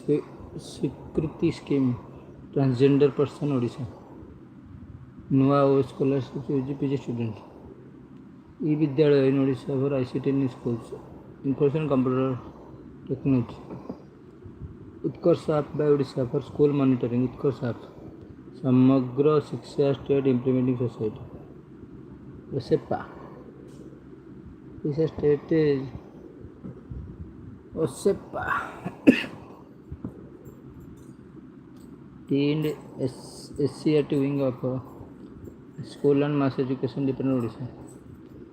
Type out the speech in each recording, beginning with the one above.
स्वीकृति scheme transgender person Odisha Nua O scholarship UG PG student E Vidyalaya in Odisha for ICT in schools information computer technology Utkarsh app by Odisha for school monitoring Utkarsh app Samagra Shiksha state implementing society OSEPA state OSEPA team SCRT wing of School and Mass Education Department Odisha.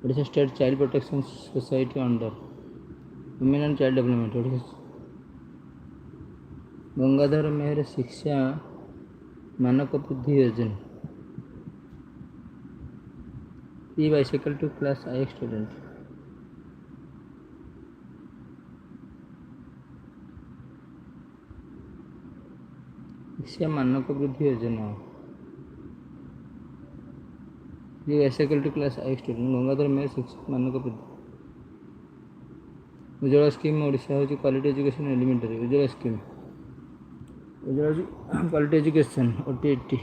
Odisha State Child Protection Society under Women and Child Development Odisha. Gangadhar Meher Shiksha Manak Buddhi Yojana ई bicycle to class I student Shiksha Manak Vriddhi Yojana ये bicycle to class I student Gangadhar Meher Shiksha Manak Vriddhi Ujjwala scheme Odisha हूँ quality education elementary Ujjwala scheme Ujjwala quality education OTT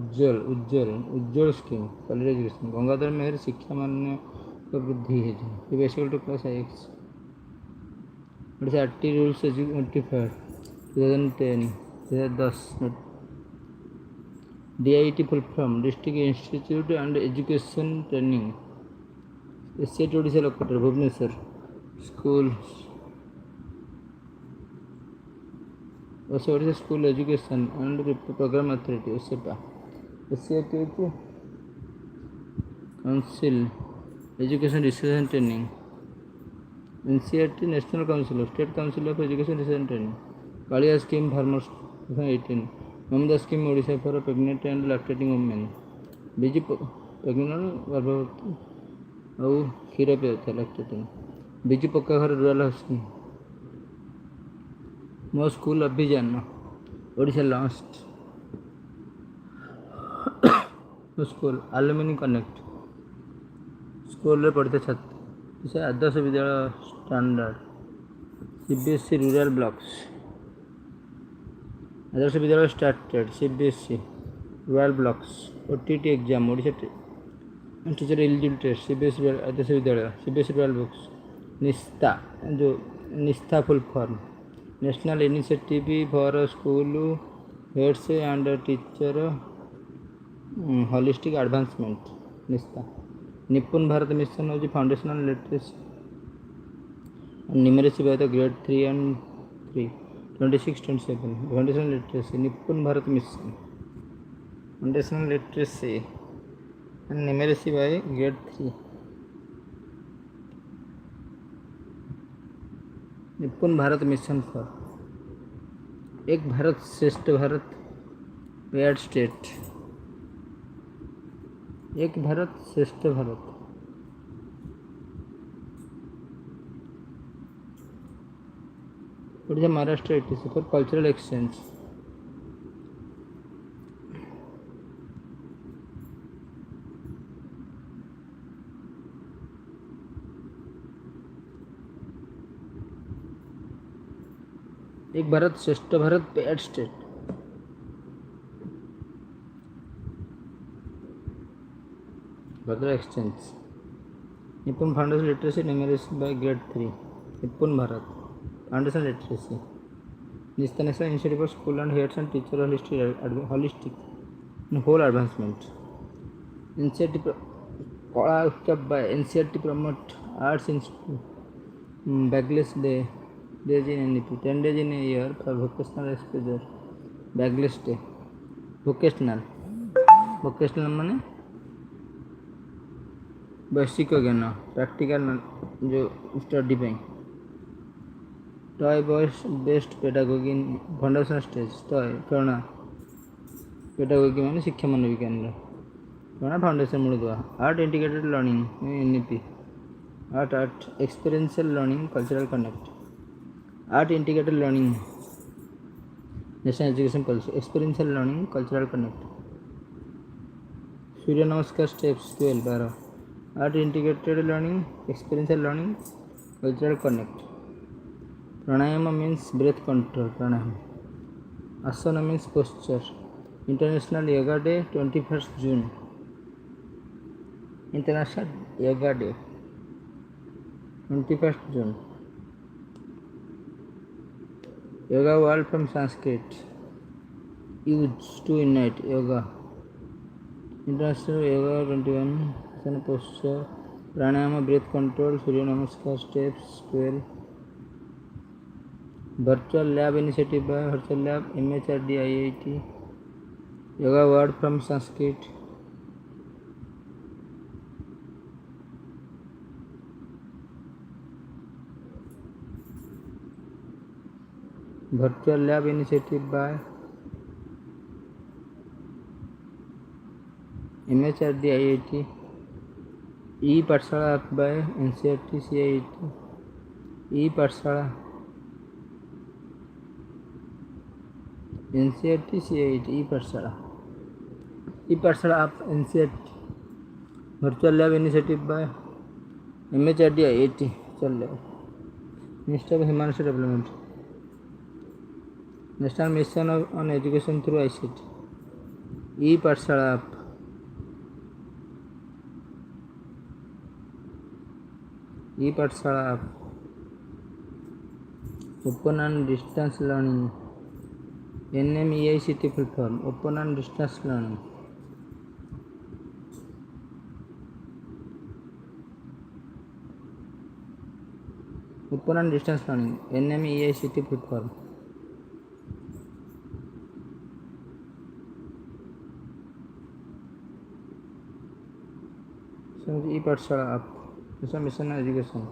Ujjwal scheme quality education Gangadhar Meher Shiksha Manak Vriddhi Yojana ये bicycle to class I Odisha RT rules notified 2010 2010 DIT full form District Institute and Education Training SCT Odisha located Bhubaneswar School also Odisha School Education and Program Authority OSEPA SCT Council Education Research and Training NCRT National Council State Council of Education Research and Training Kalia Scheme Farmers 2018 Mamda Scheme Odisha for pregnant and lactating women BG pregnant गर्भवती और क्षीर पे होता है lactating BG पक्का घर rural housing Mo school Abhiyan Odisha launch Mo school alumni connect school रे पढ़ते छात्र इसे Adarsha Vidyalaya standard CBSE rural blocks Adarsha Vidyalaya started CBSE rural blocks OTT exam Odisha teacher eligibility test CBSE Adarsha Vidyalaya CBSE rural blocks Nishtha जो Nishtha full form national initiative for school heads and teacher holistic advancement Nishtha Nipun Bharat mission हूँ foundational literacy numeracy by the grade 3 and 3 26-27 foundational literacy निपुण Bharat mission foundational literacy and numeracy by grade 3 Nipun Bharat mission for एक Bharat Shreshtha Bharat paired state Ek Bharat Shreshtha Bharat Odisha Maharashtra ETC for cultural exchange Ek Bharat Shreshtha Bharat paired state exchange Nipun foundation literacy numeracy by grade 3 Nipun Bharat foundation literacy Nishtha national initiative for school and heads and teacher holistic whole advancement initiative Kala Utsav by NCRT promote arts in school bagless days in NEP 10 days in a year for vocational exposure bagless day vocational माने वैश्विक ज्ञान practical जो study पे toy based pedagogy foundation stage toy खेलना pedagogy माने शिक्षा मानव केंद्र खेलना फाउंडेशन मूल दुआ art integrated learning NEP art experiential learning cultural connect art integrated learning national education policy experiential learning cultural connect Surya Namaskar steps 12 art integrated learning experiential learning cultural connect. Pranayama means breath control. Pranayama. Asana means posture. International Yoga Day 21st June. International Yoga Day 21st June. Yoga word from Sanskrit. Use to unite. Yoga. International Yoga 21. Asana posture. Pranayama breath control. Surya Namaskar steps 12. Virtual lab initiative by Virtual Lab MHRD IIT. Yoga word from Sanskrit. Virtual lab initiative by MHRD IIT. E-Pathshala app by NCERT CIET. E-Pathshala NCERT CIET. E-Pathshala. E-Pathshala app NCERT. Virtual lab initiative by MHRD IIT. Ministry of Human Resource Development. National Mission on Education through ICT. E-Pathshala app. E-Pathshala app. Open and distance learning. NMEICT full form. Open and distance learning. Open and distance learning. NMEICT full form. E-Pathshala app. National Mission on Education.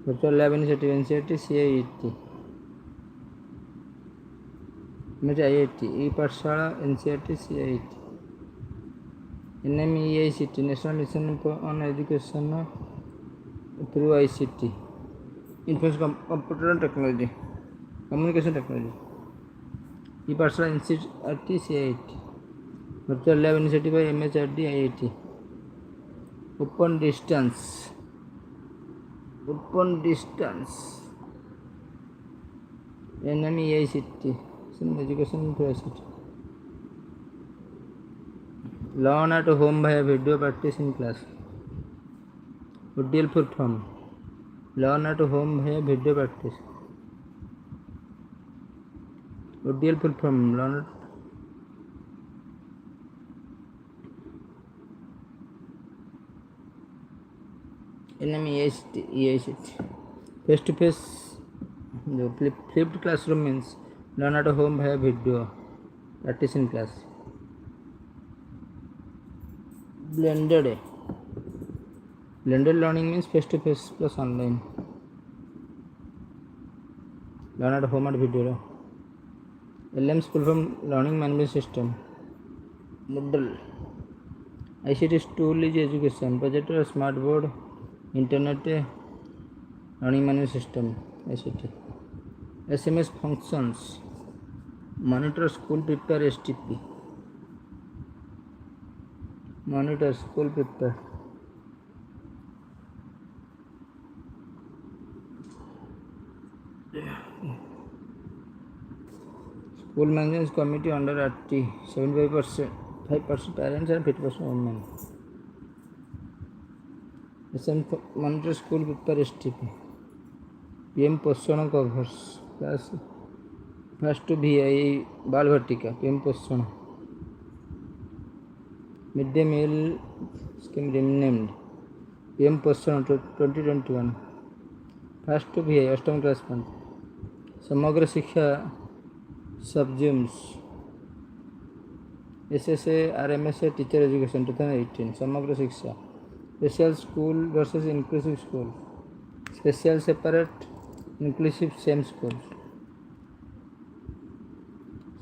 Virtual lab initiative NCERT CIET. IIT. E-Pathshala NCERT CIET. NMEICT National Mission on Education through ICT. Information Computer and Technology. Communication Technology. E-Pathshala NCERT CIET. Virtual lab initiative by MHRD IIT. Open distance. NMEICT. Education through ICT. Learn at home via video practice in class. ODL full form. Learn at home via video practice. ODL full form. Learn at NMEICT. Face to face. Flipped classroom means learn at home via video practice in class. Blended learning means face to face plus online. Learn at home and video. LM's full form learning management system. Moodle. ICT tool is education. Projector, smart board, internet learning management system. ICT. SMS functions. Monitor school prepare STP. Monitor school prepare. School management committee under RT. 75%, 5% parents and 50% women. Monitor school prepare STP. PM पोषण covers class first to VI बाल भट्टिका PM पोषण. Midday meal scheme renamed PM पोषण 2021. First to VI अष्टम class बंद. समग्र शिक्षा subsumes SSA RMSA teacher education 2018. समग्र शिक्षा. Special school versus inclusive school. Special separate, inclusive same schools.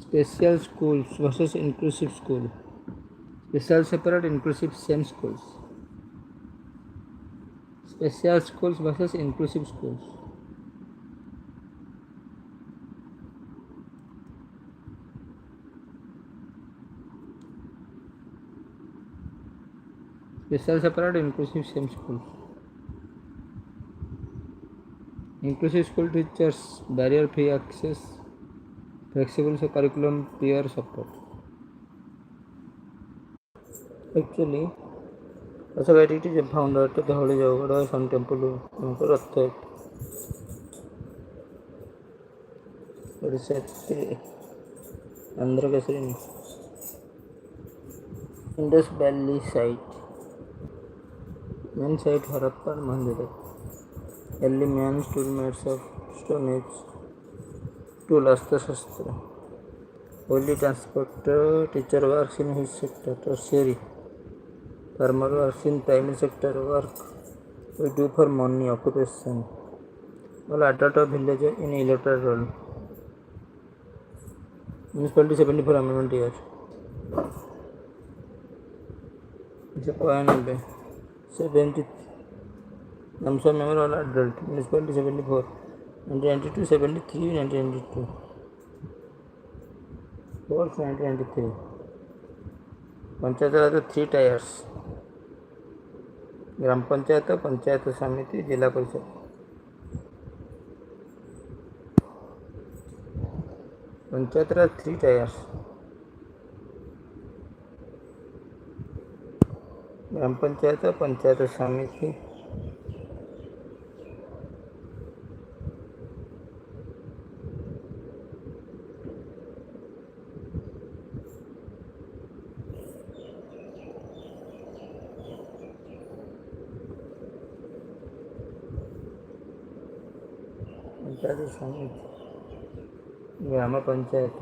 Special schools versus inclusive school. Special separate, inclusive same schools. Special schools versus inclusive schools. Special separate, inclusive same schools. Inclusive school teachers, barrier free access, flexible curriculum, peer support. Actually, also where it is a founder to the Holy Yoga, Sun Temple, Rath, Odisha, Andhra Kasrin, Indus Valley site, main site Harappa and Mohenjo-daro. Early man stood made of stone age, tool Astra Shastra. Holy transporter, teacher works in his sector, tertiary. Farmer works in primary sector work. We do for money, occupation. All adult of village in electoral role. Municipality 74 amendment year. It's a point 70. Names of member all adult. Municipality 74. 1992, 73, 1992. 4th 1993. Panchayat Raj 3 tyres. ग्राम पंचायत, पंचायत समिति, जिला परिषद. पंचायत राज 3 tyres. ग्राम पंचायत, पंचायत समिति, पंचायत समिति, ग्राम panchayat.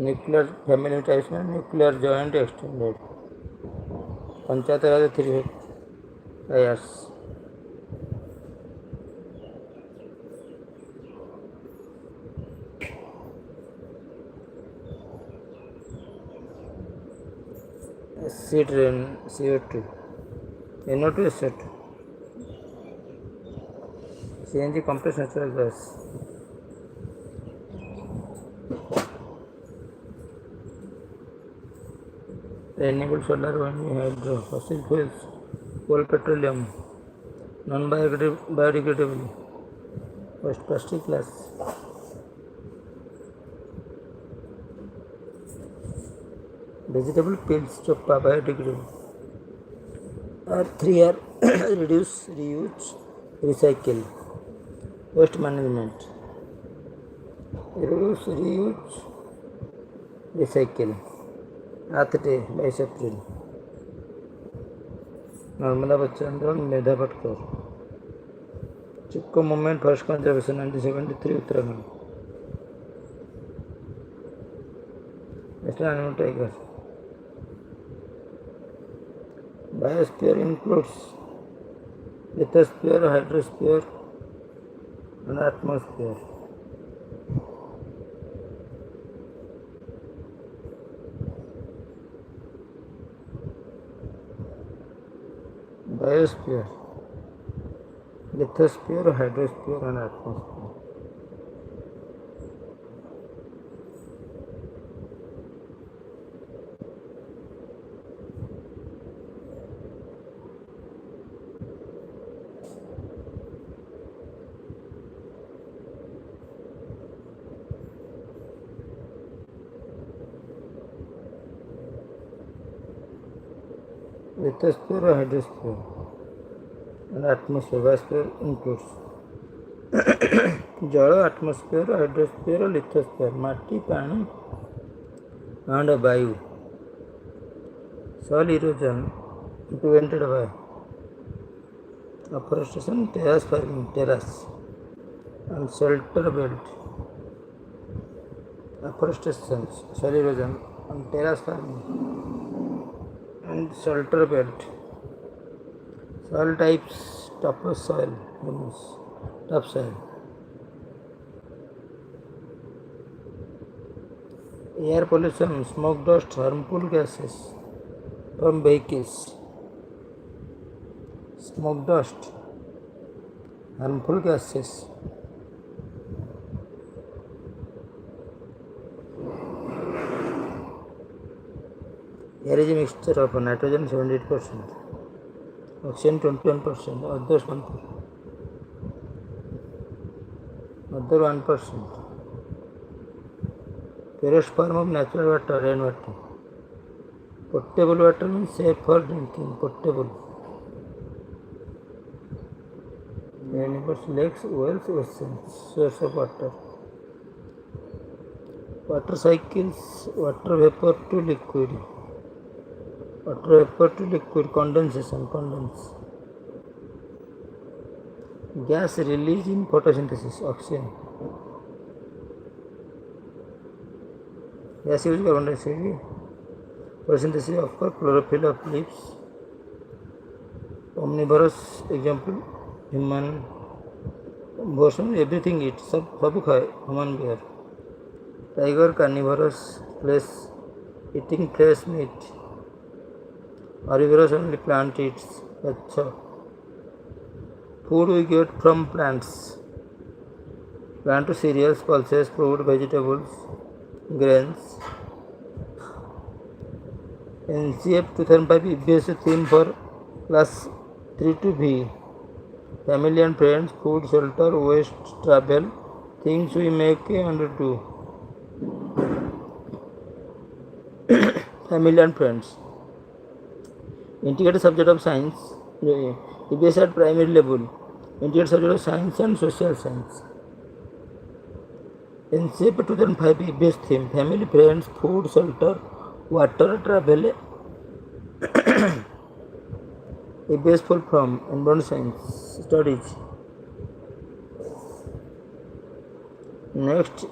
Nuclear family types में nuclear joint extended. Panchayat Raj 3 tyres. Seed rain, CO2, NO2, SO2, CNG compressed natural gas. Renewable solar, wind, hydro, fossil fuels, coal, petroleum, non-biodegradable, first plastic glass. Vegetable peels, choppa, biodegradable. R3 are reduce, reuse, recycle. Waste management. Reduce, reuse, recycle. Earth Day, 22 April. Narmada Bachchandran, Medha Patkar. Chipko movement, first conservation, 1973, Uttarakhand. National animal tiger. Biosphere includes lithosphere, hydrosphere, and atmosphere. Biosphere, lithosphere, hydrosphere, and atmosphere. Lithosphere, hydrosphere, and atmosphere. Biosphere includes जल, atmosphere, hydrosphere, lithosphere, माटी, पानी, and वायु. Soil erosion prevented by afforestation, terrace farming, terrace, and shelter belt. Afforestation, soil erosion, and terrace farming, and shelter belt. Soil types, topsoil, humus, topsoil. Air pollution, smoke dust, harmful gases from vehicles. Smoke dust, harmful gases Air is a mixture of nitrogen 78%, oxygen 21%, other 1%. Purest form of natural water, rainwater. Potable water means safe for drinking, potable. Rivers, lakes, wells, oceans, source of water. Water cycles, water vapor to liquid. Water vapor to liquid, condensation, condense. Gas released in photosynthesis, oxygen. Gas used carbon dioxide. Photosynthesis occurs, chlorophyll of leaves. Omnivorous example, human. Version everything eats, सब खाए, human bear. Tiger carnivorous, flesh, eating flesh meat. Herbivorous only plant eats. अच्छा. Food we get from plants. Plant to cereals, pulses, fruit, vegetables, grains. NCF 2005 EBS theme for class 3 to B. Family and friends, food, shelter, waste, travel, things we make and do. Family and friends. Integrated subject of science. EBS at primary level. Integrated subject of science and social science. NCF 2005 EBS theme. Family, friends, food, shelter, water, travel. EBS full from environment science studies. Next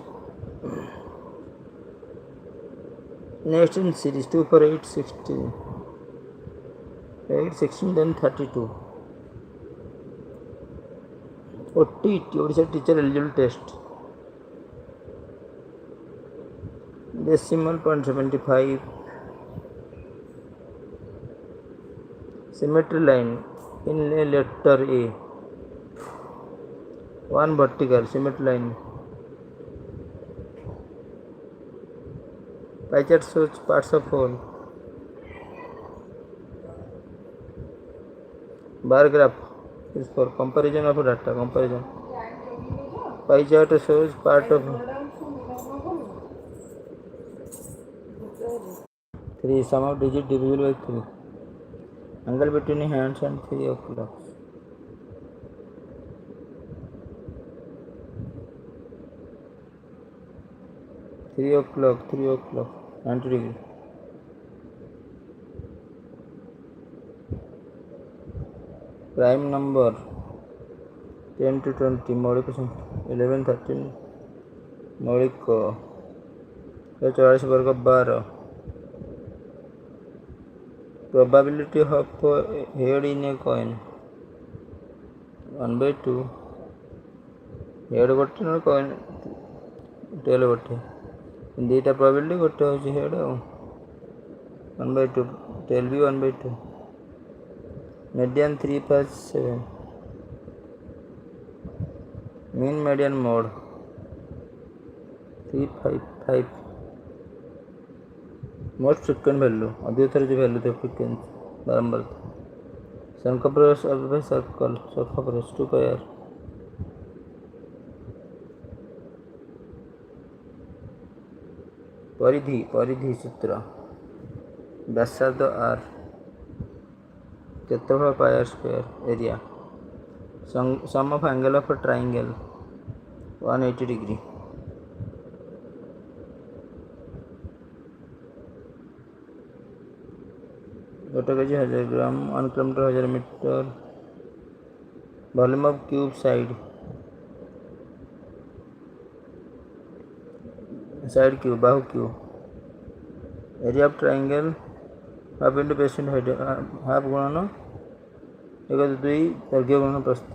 in series 2 for 8, 16. 8, 16, then 32. OTT, Odisha teacher eligibility test. Decimal 0.75. Symmetry line in a letter A. One vertical symmetry line. Pie chart shows parts of whole. Bar graph is for comparison of data. Comparison. Pie chart shows part of 3. Sum of digit divisible by 3. Angle between hands and 3 o'clock. Three o'clock, 90 degree. Prime number 10 to 20, मौलिक 11, 13, मौलिक 44 वर्ग 12. Probability of head in a coin 1 by 2. Head गोटे ना coin tell गोटे दुईटा probability गोटे हूँ head uh 1 by 2 tell भी 1 by 2. Median 3, 5, 7. Mean median mode 3, 5, 5. Most frequent value अधिक थर जो वैल्यू थे फ्रीक्वेंसी बारंबार. Circumference of the circle, circumference 2 pi r. परिधि सूत्र व्यासार्ध r. क्षेत्रफल pi r square. Area. Sum of angle of a triangle 180 degree. गोटे KG 1000 gram 1 kilometre 1000 metre. Volume of cube side cube बाहु cube. Area of triangle half into base into height half गुणन 1/2 दैर्घ्य गुणन प्रस्थ.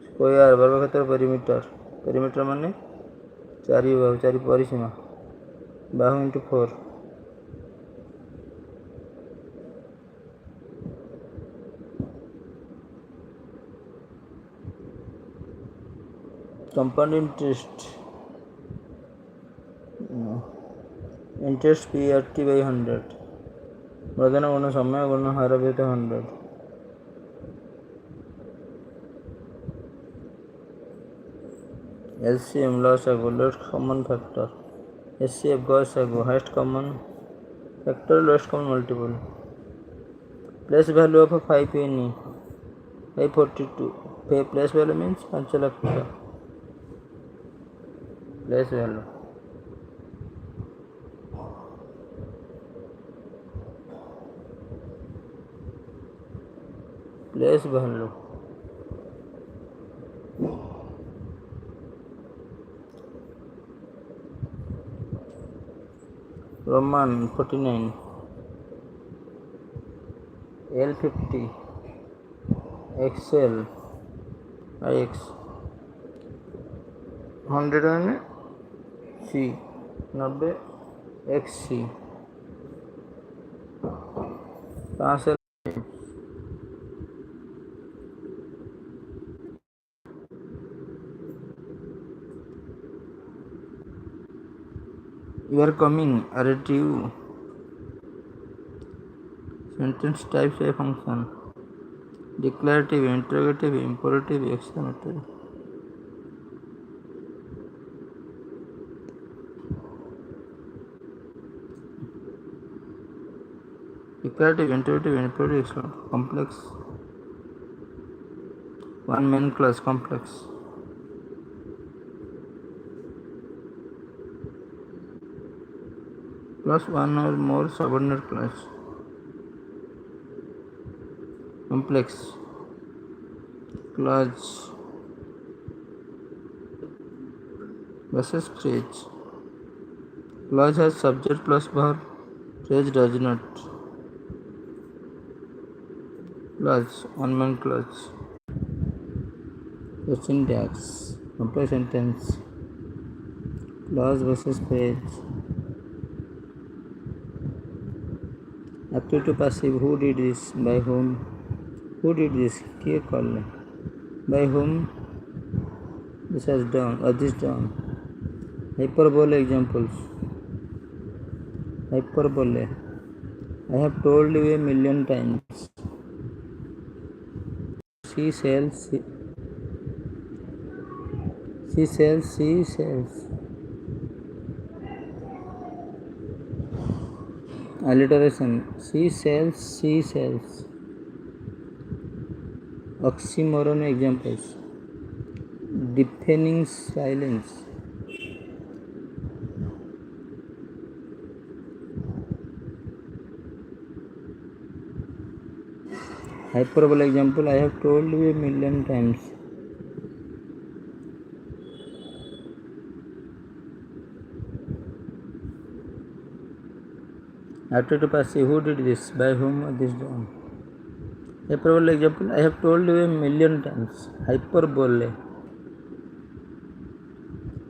Square वर्गक्षेत्र perimeter माने 4 बाहु 4 परिसीमा बाहु into 4. compound interest Interest PRT by 100. Pradhana guna samaya guna hara by 100. LCM log lowest common factor. SCF go highest common factor, lowest common multiple. Place value of a 5 penny. 542. Place value means 5 lakh. Place value. Place value. Roman 49. L50. XL. IX. 100 and C. 90 XC. Cancel. You are coming. RTU. Sentence types a function. Declarative, interrogative, imperative, exclamative. Declarative, interrogative, imperative, exclamative. Complex. One main class, complex. Plus one or more subordinate class. Complex. Clause versus phrase. Clause has subject plus verb. Phrase does not. Clause, one main clause. The syntax. Complex sentence. Clause versus phrase. Active to passive. Who did this? By whom? Who did this? Kiye karle? By whom? This has done or this done. Hyperbole examples. Hyperbole. I have told you a million times. She sells. She sells. She sells. Alliteration. She sells. She sells. Oxymoron examples. Deafening silence. Hyperbole example. I have told you a million times. Active to passive. Who did this? By whom was this done? Hyperbole example. I have told you a million times. Hyperbole.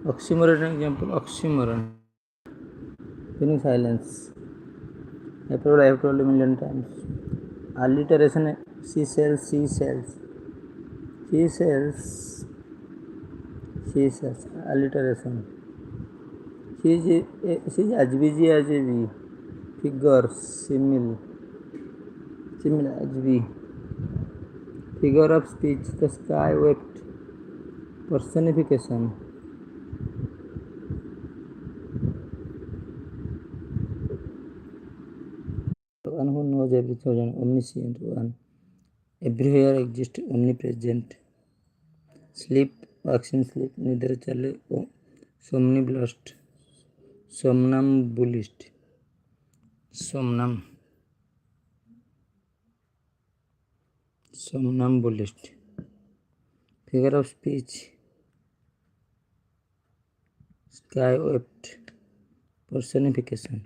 Oxymoron example. Oxymoron. Deafening silence. Hyperbole. I have told you a million times. Alliteration. She sells. She sells. She sells. She sells. Alliteration. She is as busy as a bee. Figure. Simile. Simile as bee. Figure of speech. The sky wept. Personification. One who knows everything. Omniscient one. Everywhere exists. Omnipresent. Sleep. Action sleep. Neither chale. Somnambulist. Somnambulist. Somnambulist. Figure of speech. Sky wept. Personification.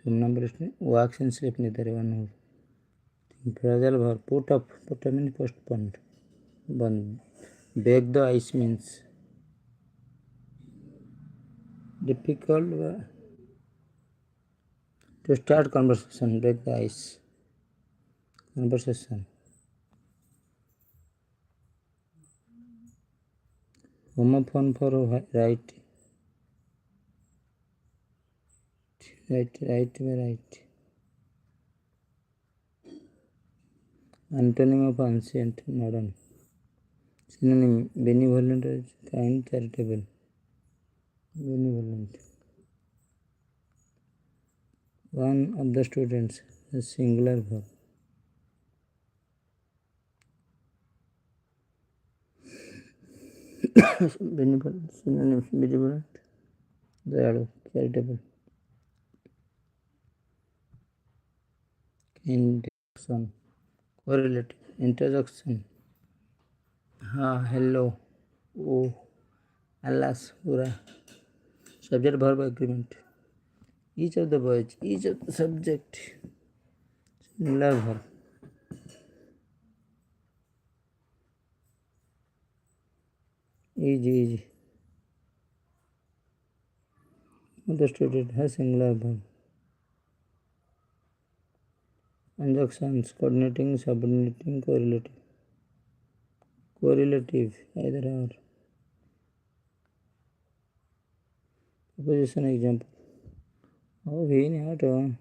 Somnambulist walks and sleep neither one who. Phrasal verb. Put up. Put up means postponed. Break the ice means difficult to start conversation. Break the ice. Conversation. Homophone for right. Right. Antonym of ancient, modern. Synonym benevolent, kind, charitable. Benevolent. One of the students, a singular verb. Benevolent. Synonym benevolent. Dayalu, charitable. Introduction. Correlative. Introduction. Hello. Oh. Alas. Hurrah. Subject verb agreement. Each of the words, each of the subject. Singular verb. Easy. The student has singular verb. Conjunctions. Coordinating, subordinating, correlative. Correlative. Either or. Preposition example. Oh, we not on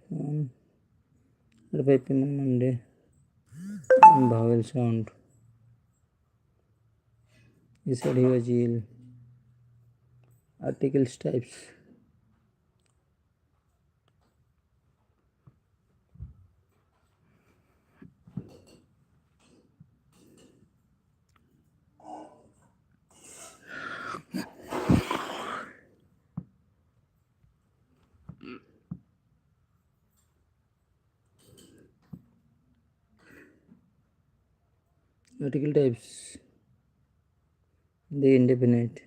5 p.m. on Monday. Vowel sound. He said he was ill. Articles types. Article types. The indefinite.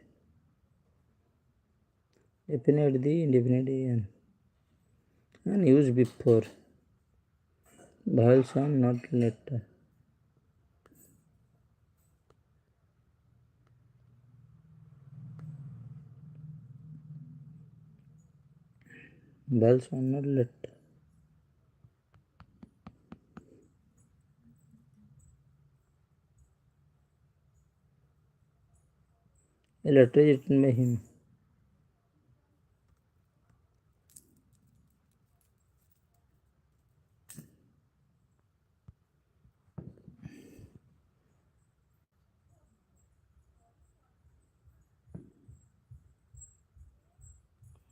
Definite the indefinite an. And used before. Vowel sound, not letter. Vowel sound, not letter. A letter is written by him.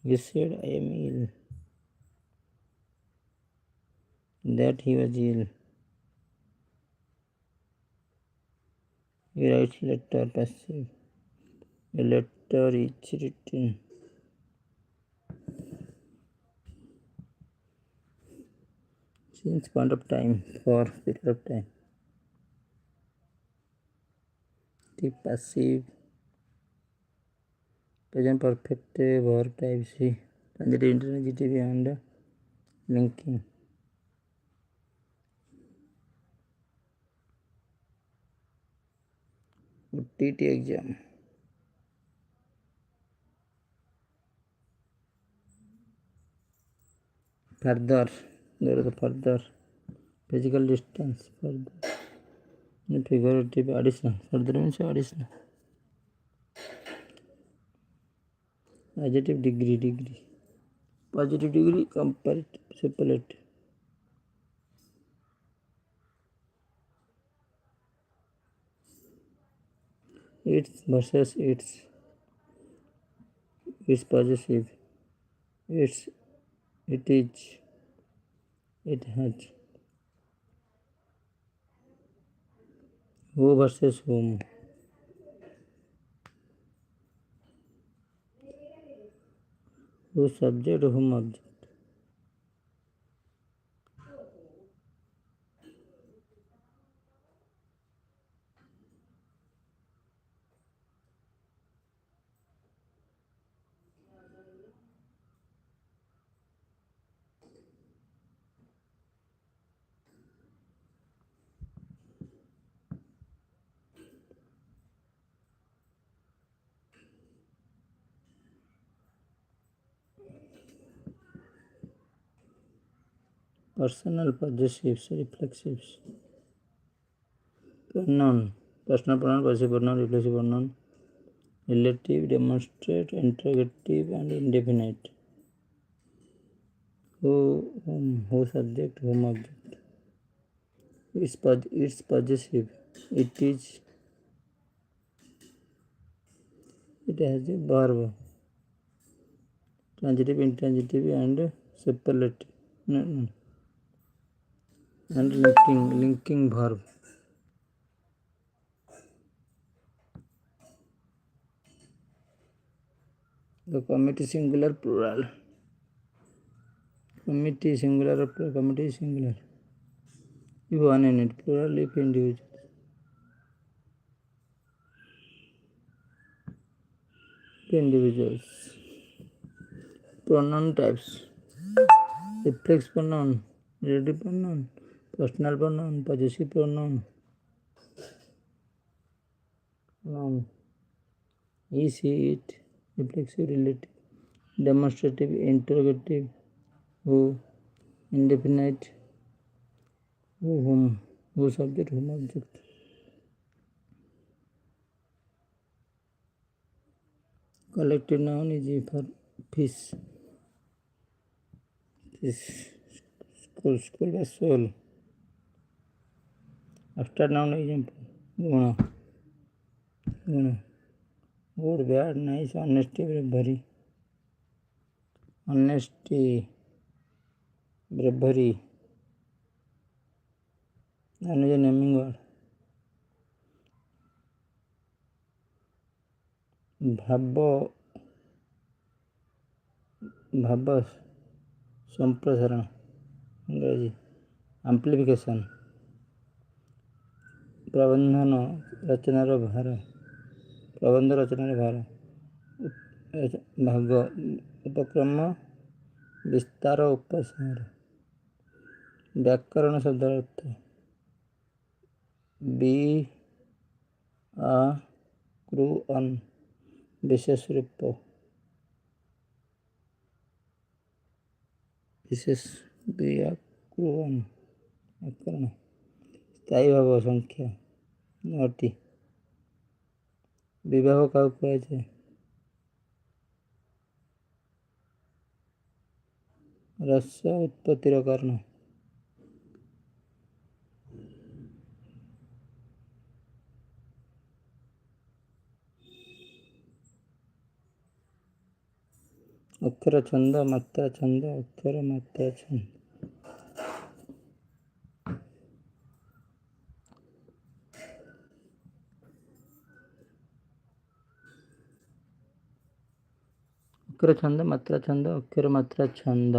He said, I am ill. That he was ill. He writes letter passive. A letter is written. Since point of time, for period of time. The passive. Present perfect verb type C. Transitive intransitive and linking. TT exam. Further. There is a further. Physical distance. Further. Figurative additional. Further means additional. Adjective degree. Positive degree, comparative, superlative. Its versus its. It's possessive. It's. It is. It has. Who versus whom. Who subject, whom object. Personal possessives, reflexives. Pronoun. Personal pronoun, possessive pronoun, reflexive pronoun. relative, demonstrate, interrogative, and indefinite. Who subject, whom object. It's possessive. It is. It has a verb, transitive, intransitive, and superlative. No. And linking verb. The committee singular plural. Committee singular or plural. Committee singular. If one unit, plural if individual. Individuals. Pronoun types. Reflex pronoun, relative pronoun, personal pronoun, possessive pronoun. Noun. He, she, it. Reflexive, relative. Demonstrative, interrogative. Who. Indefinite. Who, whom. Who subject, whom object. Collective noun is for fish. School by soul. Abstract noun example. Guna. Good, bad, nice, honesty, bravery. Honesty, bravery. Noun is a naming word. ଭାବ ସମ୍ପ୍ରସାରଣ ଇଂରାଜୀ amplification ପ୍ରବନ୍ଧ ରଚନାର ଭାର ଭାଗ ଉପକ୍ରମ ବିସ୍ତାର ଉପସଂହାର ବ୍ୟାକରଣ ଶବ୍ଦର ଅର୍ଥ ବ୍ୟାକରଣ ବିଶେଷ ରୂପ ବ୍ୟାକରଣ ସ୍ଥାୟୀ ଭାବ ସଂଖ୍ୟା 9ଟି ବିବାହ କାହାକୁ କୁହାଯାଏ ରସ ଉତ୍ପତ୍ତିର କାରଣ ଅକ୍ଷର ଛନ୍ଦ ମାତ୍ରା ଛନ୍ଦ ଅକ୍ଷର ମାତ୍ରା ଛନ୍ଦ ଅକ୍ଷର ଛନ୍ଦ ମାତ୍ରା ଛନ୍ଦ ଅକ୍ଷର ମାତ୍ରା ଛନ୍ଦ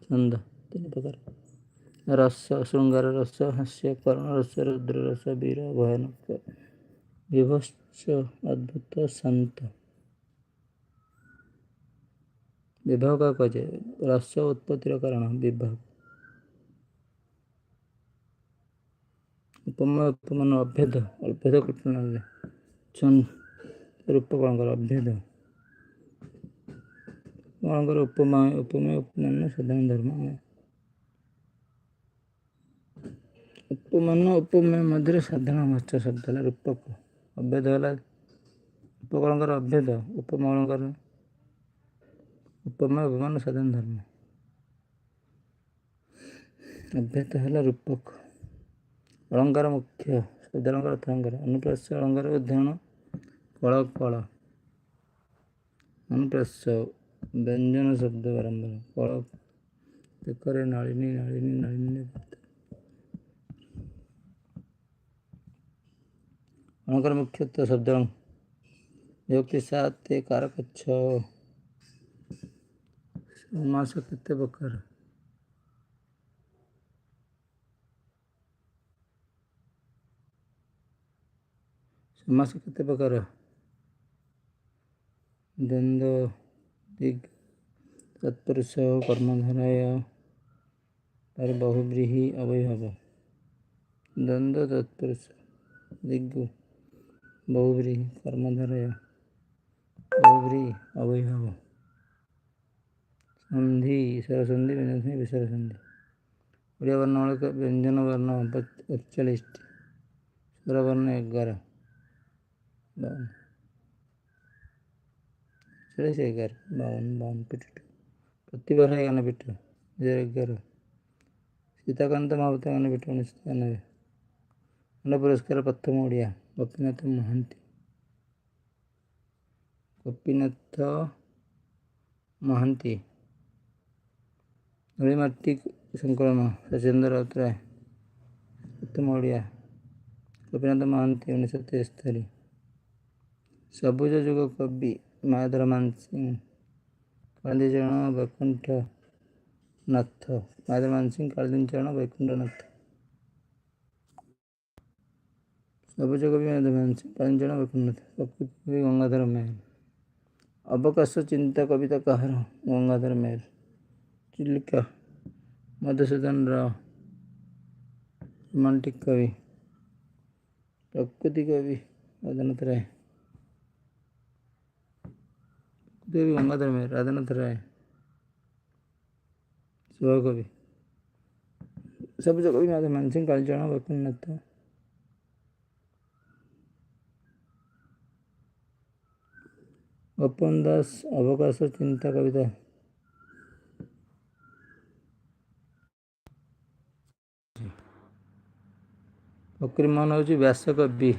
ଛନ୍ଦ 3 ପ୍ରକାର ରସ ଶୃଙ୍ଗାର ରସ ହାସ୍ୟ କରୁଣ ରସ ରୁଦ୍ର ରସ ବୀର ଭୟାନକ ବିଭତ୍ସ ଅଦ୍ଭୁତ ଶାନ୍ତ ବିବାହ କାହାକୁ କୁହାଯାଏ ରସ ଉତ୍ପତ୍ତିର କାରଣ ବିବାହ ଉପମା ଉପମାନ ଅଭେଦ ଘଟଣାରେ ରୂପ କଣଙ୍କର ଅଭେଦ କଣଙ୍କର ଉପମେୟ ଉପମାନ ସାଧାରଣ ଧର୍ମ ଉପମାନ ଉପମେୟ ମଧ୍ୟରେ ସାଧାରଣ ଭାଷା ଶବ୍ଦ ହେଲା ରୂପକ ଅଭେଦ ହେଲା ଉପକଳଙ୍କର ଅଭେଦ ଉପମଳଙ୍କର ଉପମେୟ ଉପମାନ ସାଧାରଣ ଧର୍ମ ଅଭେଦ ହେଲା ରୂପକ ଅଳଙ୍କାର ମୁଖ୍ୟ ଶବ୍ଦାଳଙ୍କାର ଅର୍ଥାଳଙ୍କାର ଅନୁପ୍ରାସ ଅଳଙ୍କାର ଉଦାହରଣ କଳ କଳ ଅନୁପ୍ରାସ ବ୍ୟଞ୍ଜନ ଶବ୍ଦ ବାରମ୍ବାର କଳ ବେକରେ ନଳିନୀ ନଳିନୀ ନଳିନୀ ଅଳଙ୍କାର ମୁଖ୍ୟତଃ ଶବ୍ଦ ବିଭକ୍ତି 7 କାରକ 6 ସମାସ କେତେ ପ୍ରକାର ସମାସ କେତେ ପ୍ରକାର ଦ୍ୱନ୍ଦ୍ୱ ଦିଗ୍ ତତ୍ପୁରୁଷ କର୍ମଧାରୟ ତାର ବହୁବ୍ରୀହି ଅବୟବ ଦ୍ୱନ୍ଦ୍ୱ ତତ୍ପୁରୁଷ ଦିଗ୍ ବହୁବ୍ରୀହି କର୍ମଧାରୟ ବହୁବ୍ରୀହି ଅବୟବ ସନ୍ଧି ସ୍ୱରସନ୍ଧି ବ୍ୟଞ୍ଜନ ବିସର୍ଗ ସନ୍ଧି ଓଡ଼ିଆ ବର୍ଣ୍ଣମାଳିକ ବ୍ୟଞ୍ଜନ ବର୍ଣ୍ଣ 41 ସ୍ୱର ବର୍ଣ୍ଣ 11 11 52 52 प्रतिभा राय ज्ञानपीठ 2011 सीताकांत महाबत ज्ञानपीठ 1993 खंड पुरस्कार प्रथम ओडिया गोपीनाथ महांती नळीमाटी संकलन सचेंद्र राउतराय प्रथम ओडिया गोपीनाथ महांती 1973 सबुज जुग कवि मायाधर मानसिंह कालिंदी चरण वैकुंठ नाथ मायाधर मानसिंह कालिंदी चरण वैकुंठ नाथ सबुज कवि मायाधर मानसिंह कालिंदी चरण वैकुंठ नाथ प्रकृति कवि गंगाधर मेहर अवकाश चिंता कविता कहार गंगाधर मेहर चिलिका मधुसूदन राव रोमांटिक कवि प्रकृति कवि राधानाथ राय देवी गंगाधर मेहर राधानाथ राय स्वकवि सबुज कवि माधव मानसिंह कालीचरण वैकुंठनाथ गोपन दास अवकाश चिंता कविता फकीरमोहन हूँ व्यासकवि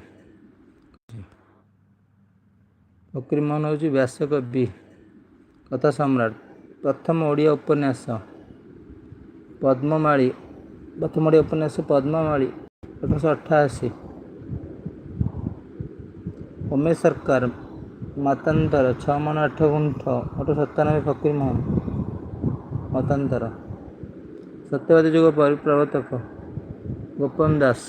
फकीरमोहन हूँ व्यासकवि कथा सम्राट प्रथम ओडिया उपन्यास पद्ममाली प्रथम ओडिया उपन्यास पद्ममाली 1888 उमेश सरकार मतांतर 6 मन 8 गुंठ 1897 फकीरमोहन मतांतर सत्यवादी जुग प्रवर्तक गोपन दास